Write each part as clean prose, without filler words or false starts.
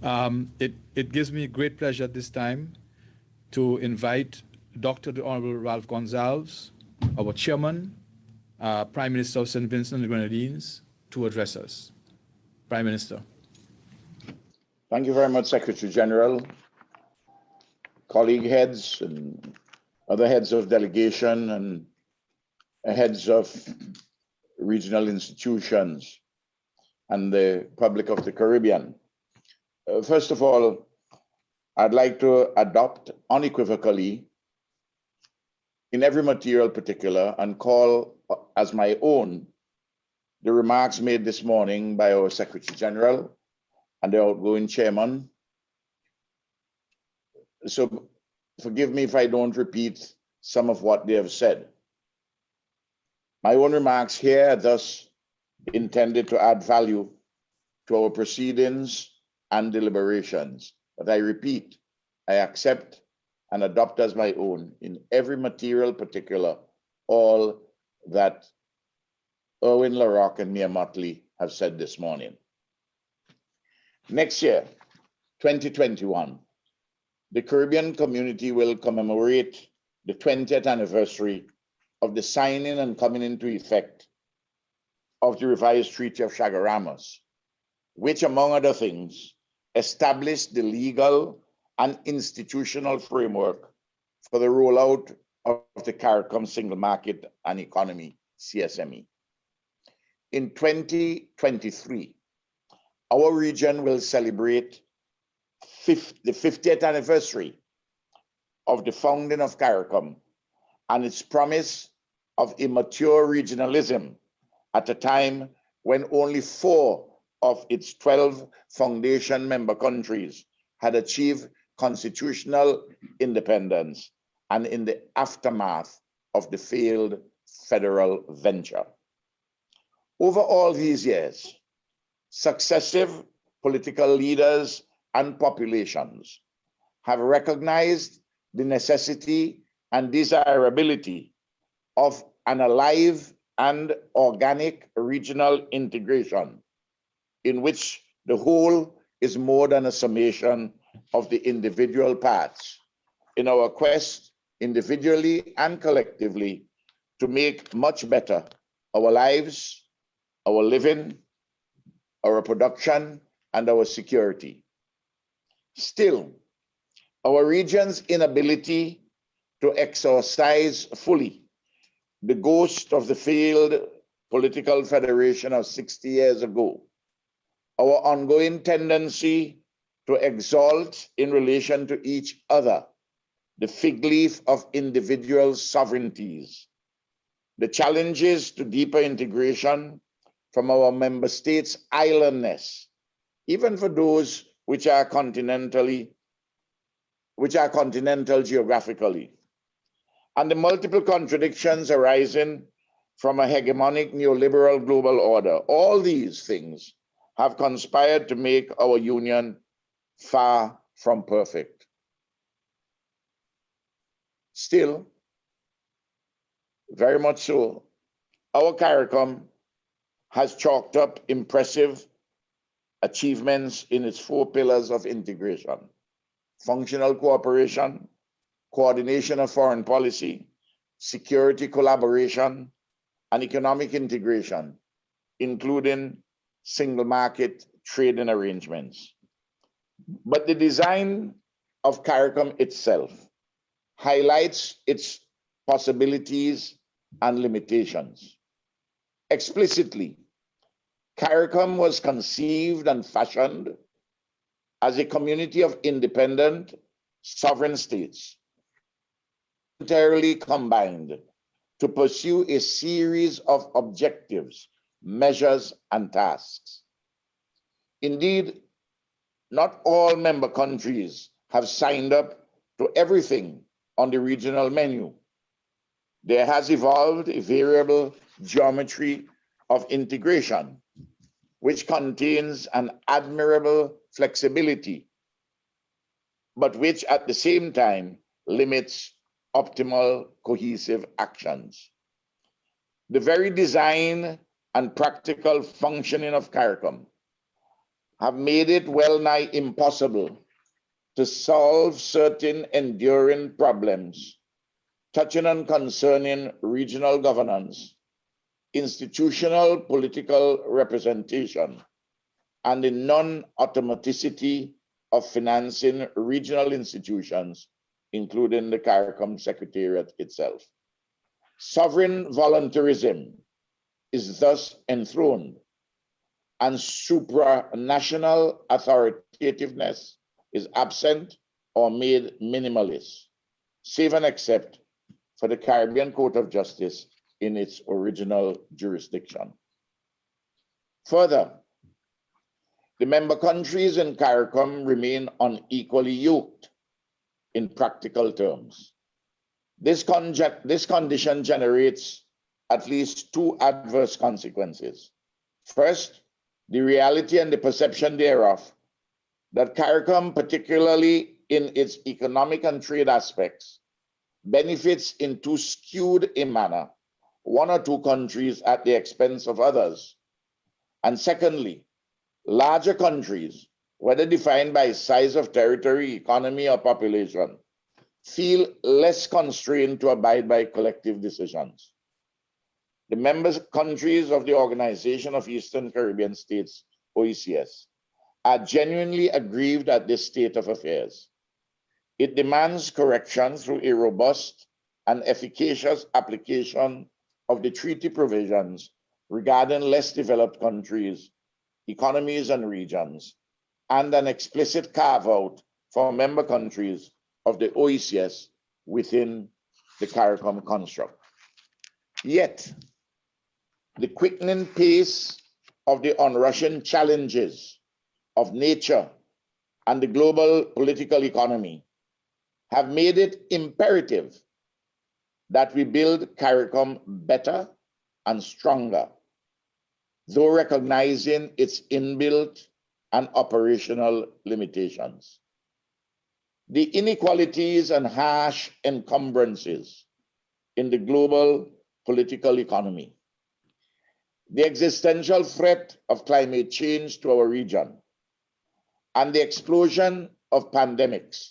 It gives me great pleasure at this time to invite Dr. the Honorable Ralph Gonsalves, our chairman, Prime Minister of St Vincent and the Grenadines, to address us. Prime Minister. Thank you very much, Secretary General, colleague heads and other heads of delegation and heads of regional institutions and the public of the Caribbean. First of all, I'd like to adopt unequivocally in every material particular and call as my own the remarks made this morning by our Secretary General and the outgoing chairman. So forgive me if I don't repeat some of what they have said. My own remarks here are thus intended to add value to our proceedings and deliberations. But I repeat, I accept and adopt as my own in every material particular all that Erwin LaRocque and Mia Mottley have said this morning. Next year, 2021, the Caribbean community will commemorate the 20th anniversary of the signing and coming into effect of the revised Treaty of Chaguaramas, which, among other things, established the legal and institutional framework for the rollout of the Caricom Single Market and Economy, CSME. In 2023, our region will celebrate the 50th anniversary of the founding of Caricom and its promise of immature regionalism at a time when only 4 of its 12 foundation member countries had achieved constitutional independence and in the aftermath of the failed federal venture. Over all these years, successive political leaders and populations have recognized the necessity and desirability of an alive and organic regional integration in which the whole is more than a summation of the individual parts in our quest, individually and collectively, to make much better our lives, our living, our production, and our security. Still, our region's inability to exercise fully the ghost of the failed political federation of 60 years ago, our ongoing tendency to exalt in relation to each other the fig leaf of individual sovereignties, the challenges to deeper integration from our member states' islandness, even for those which are continental geographically, and the multiple contradictions arising from a hegemonic neoliberal global order. All these things have conspired to make our union far from perfect. Still, very much so, our Caricom has chalked up impressive achievements in its 4 pillars of integration: functional cooperation, coordination of foreign policy, security collaboration, and economic integration, including single market trading arrangements. But the design of Caricom itself highlights its possibilities and limitations. Explicitly, Caricom was conceived and fashioned as a community of independent, sovereign states, voluntarily combined to pursue a series of objectives, measures, and tasks. Indeed, not all member countries have signed up to everything on the regional menu. There has evolved a variable geometry of integration, which contains an admirable flexibility, but which at the same time limits optimal cohesive actions. The very design and practical functioning of Caricom have made it well nigh impossible to solve certain enduring problems touching and concerning regional governance, institutional political representation, and the non-automaticity of financing regional institutions, including the Caricom Secretariat itself. Sovereign voluntarism is thus enthroned, and supranational authoritativeness is absent or made minimalist, save and except for the Caribbean Court of Justice in its original jurisdiction. Further, the member countries in Caricom remain unequally yoked in practical terms. This condition generates at least two adverse consequences. First, the reality and the perception thereof that Caricom, particularly in its economic and trade aspects, benefits in too skewed a manner one or two countries at the expense of others. And secondly, larger countries, whether defined by size of territory, economy, or population, feel less constrained to abide by collective decisions. The member countries of the Organization of Eastern Caribbean States, OECS, are genuinely aggrieved at this state of affairs. It demands correction through a robust and efficacious application of the treaty provisions regarding less developed countries, economies, and regions, and an explicit carve-out for member countries of the OECS within the Caricom construct. Yet, the quickening pace of the onrushing challenges of nature and the global political economy have made it imperative that we build Caricom better and stronger, though recognizing its inbuilt and operational limitations. The inequalities and harsh encumbrances in the global political economy, the existential threat of climate change to our region, and the explosion of pandemics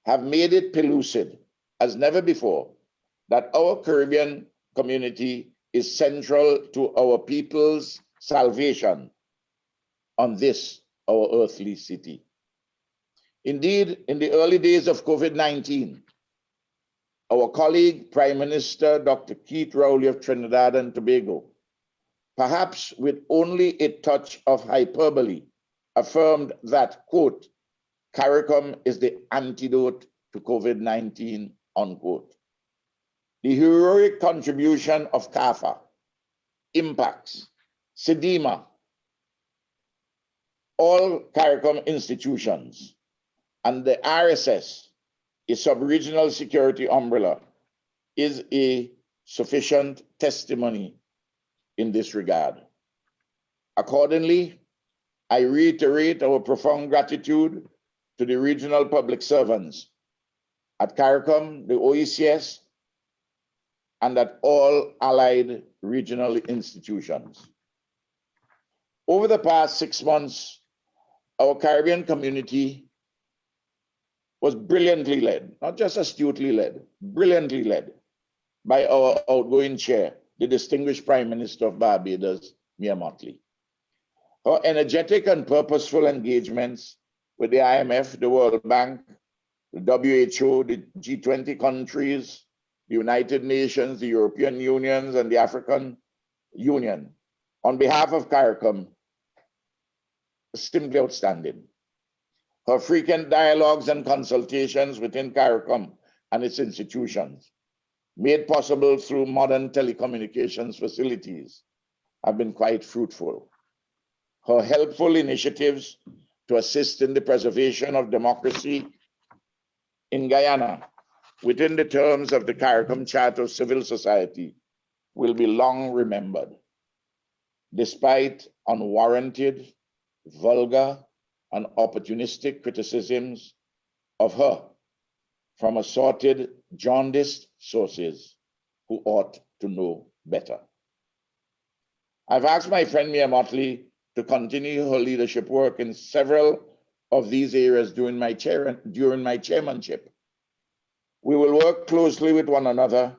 have made it pellucid as never before that our Caribbean community is central to our people's salvation on this, our earthly city. Indeed, in the early days of COVID-19, our colleague, Prime Minister Dr. Keith Rowley of Trinidad and Tobago, perhaps with only a touch of hyperbole, affirmed that, quote, Caricom is the antidote to COVID-19, unquote. The heroic contribution of CAFA, Impacts, SEDIMA, all Caricom institutions, and the RSS, a sub-regional security umbrella, is a sufficient testimony in this regard. Accordingly, I reiterate our profound gratitude to the regional public servants at Caricom, the OECS, and at all allied regional institutions. Over the past 6 months, our Caribbean community was brilliantly led, not just astutely led, brilliantly led by our outgoing chair, the distinguished Prime Minister of Barbados, Mottley. Her energetic and purposeful engagements with the IMF, the World Bank, the WHO, the G20 countries, the United Nations, the European Union, and the African Union, on behalf of Caricom, is simply outstanding. Her frequent dialogues and consultations within Caricom and its institutions, made possible through modern telecommunications facilities, have been quite fruitful. Her helpful initiatives to assist in the preservation of democracy in Guyana within the terms of the Caricom Charter of Civil Society will be long remembered, despite unwarranted, vulgar, and opportunistic criticisms of her from assorted, jaundiced sources who ought to know better. I've asked my friend Mia Mottley to continue her leadership work in several of these areas during my chairmanship. We will work closely with one another,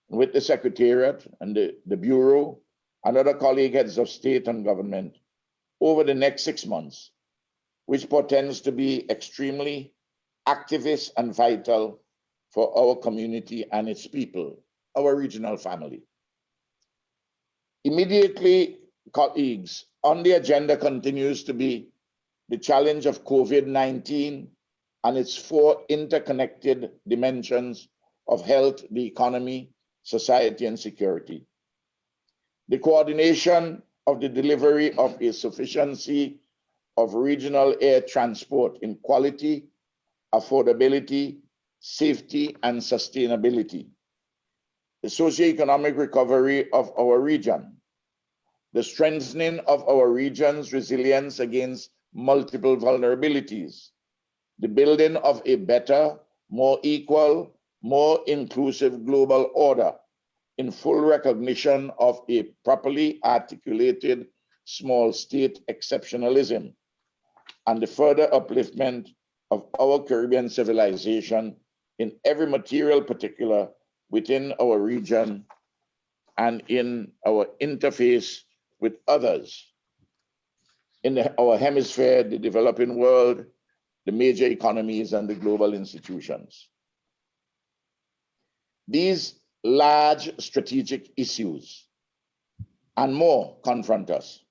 with the Secretariat and the Bureau and other colleague heads of state and government over the next 6 months, which portends to be extremely activist and vital for our community and its people, our regional family. Immediately, colleagues, on the agenda continues to be the challenge of COVID-19 and its 4 interconnected dimensions of health, the economy, society, and security. The coordination of the delivery of a sufficiency of regional air transport in quality, affordability, safety, and sustainability. The socioeconomic recovery of our region. The strengthening of our region's resilience against multiple vulnerabilities. The building of a better, more equal, more inclusive global order in full recognition of a properly articulated small state exceptionalism and the further upliftment of our Caribbean civilization in every material particular within our region and in our interface with others in our hemisphere, the developing world, the major economies, and the global institutions. These large strategic issues and more confront us.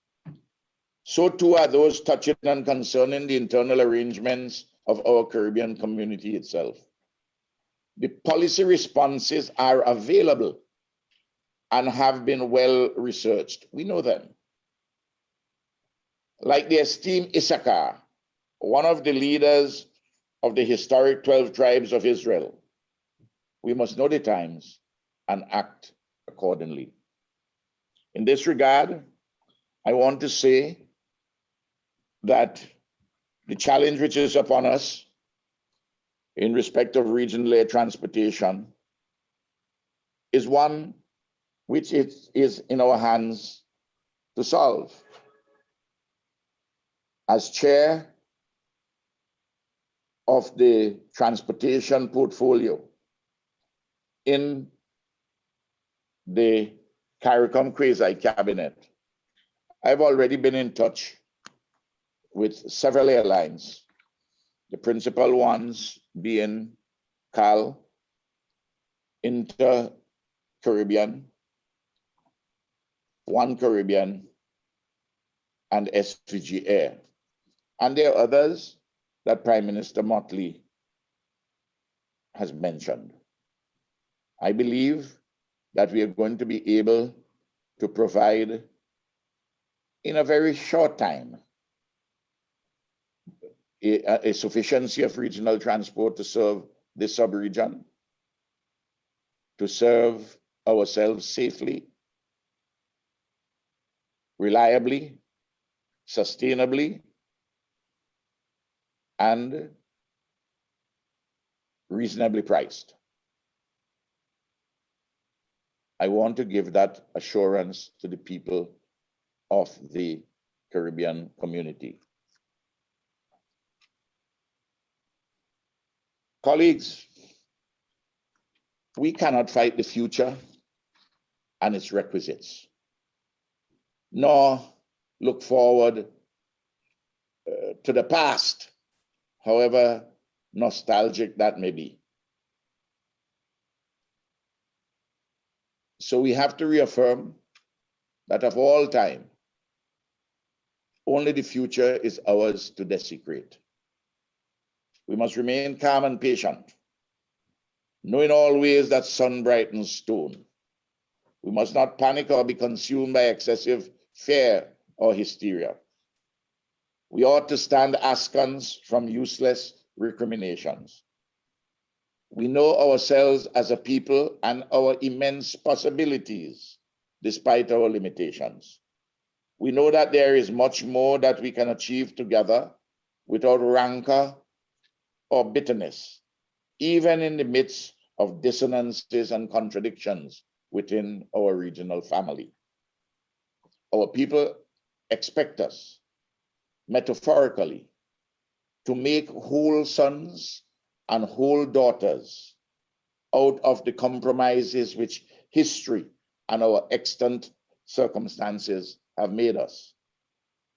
So too are those touching and concerning the internal arrangements of our Caribbean community itself. The policy responses are available and have been well researched. We know them. Like the esteemed Issachar, one of the leaders of the historic 12 tribes of Israel, we must know the times and act accordingly. In this regard, I want to say that the challenge which is upon us in respect of regional air transportation is one which is in our hands to solve. As chair of the transportation portfolio in the Caricom quasi cabinet, I've already been in touch with several airlines, the principal ones being CAL, Inter Caribbean, One Caribbean, and SVG Air. And there are others that Prime Minister Mottley has mentioned. I believe that we are going to be able to provide in a very short time a sufficiency of regional transport to serve this sub-region, to serve ourselves safely, reliably, sustainably, and reasonably priced. I want to give that assurance to the people of the Caribbean community. Colleagues, we cannot fight the future and its requisites, nor look forward to the past, however nostalgic that may be. So we have to reaffirm that of all time, only the future is ours to desecrate. We must remain calm and patient, knowing always that sun brightens stone. We must not panic or be consumed by excessive fear or hysteria. We ought to stand askance from useless recriminations. We know ourselves as a people and our immense possibilities, despite our limitations. We know that there is much more that we can achieve together without rancor or bitterness, even in the midst of dissonances and contradictions within our regional family. Our people expect us, metaphorically, to make whole sons and whole daughters out of the compromises which history and our extant circumstances have made us.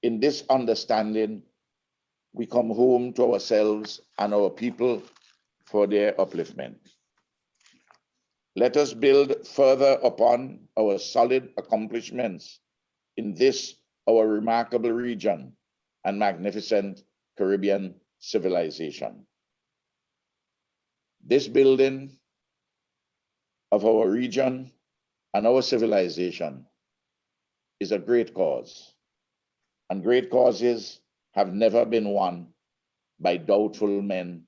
In this understanding, we come home to ourselves and our people for their upliftment. Let us build further upon our solid accomplishments in this, our remarkable region and magnificent Caribbean civilization. This building of our region and our civilization is a great cause, and great causes have never been won by doubtful men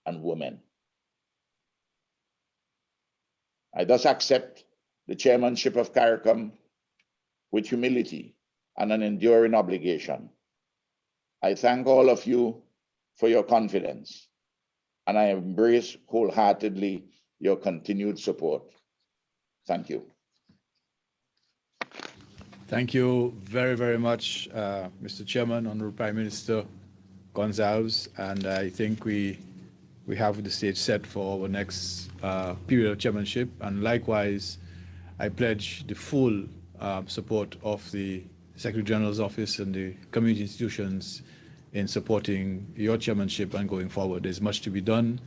and women. I thus accept the chairmanship of Caricom with humility and an enduring obligation. I thank all of you for your confidence, and I embrace wholeheartedly your continued support. Thank you. Thank you very, very much, Mr. Chairman, Honorable Prime Minister Gonsalves, and I think we have the stage set for our next period of chairmanship, and likewise, I pledge the full support of the Secretary General's office and the community institutions in supporting your chairmanship and going forward. There's much to be done,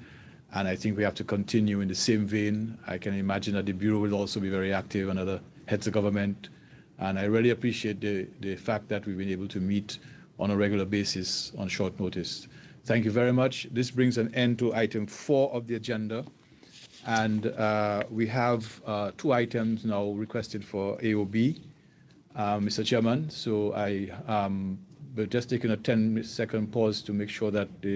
and I think we have to continue in the same vein. I can imagine that the Bureau will also be very active and other heads of government, and I really appreciate the fact that we've been able to meet on a regular basis on short notice. Thank you very much. This brings an end to item 4 of the agenda, and we have 2 items now requested for AOB, Mr. Chairman. So I will just taking a 10-second pause to make sure that the